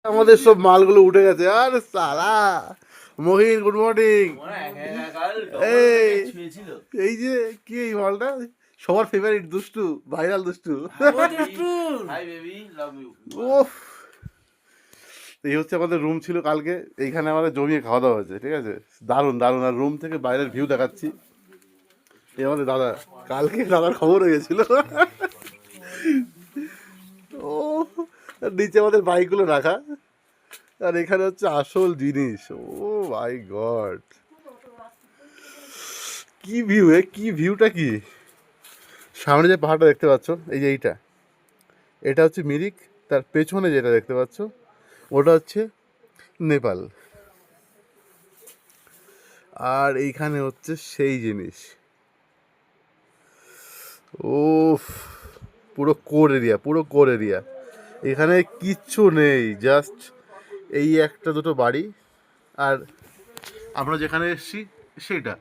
আমাদের সব মালগুলো উঠে গেছে। আর সালা মহিন, গুড মর্নিং। এই এই যে কি এই মালটা সবার ফেভারিট, দুষ্টু, ভাইরাল দুষ্টু। ওফ, এই হচ্ছে আমাদের রুম ছিল কালকে, এইখানে আমাদের জমিয়ে খাওয়া দাওয়া হয়েছে, ঠিক আছে। দারুণ দারুণ। আর রুম থেকে বাইরের ভিউ দেখাচ্ছি। এই আমাদের দাদা, কালকে দাদার খবর হয়ে গেছিল। ও, নিচে আমাদের বাইকগুলো রাখা, আর এখানে হচ্ছে আসল জিনিস। ও মাই গড, কি ভিউ! কি ভিউটা! কি সামনে যে পাহাড়টা দেখতে পাচ্ছ, এই যে এইটা, এটা হচ্ছে মিরিক। তার পেছনে যেটা দেখতে পাচ্ছ ওটা হচ্ছে নেপাল। আর এইখানে হচ্ছে সেই জিনিস। ও, পুরো কোর এরিয়া, পুরো কোর এরিয়া। এখানে কিচ্ছু নেই, জাস্ট এই একটা দুটো বাড়ি, আর আমরা যেখানে এসেছি সেটা।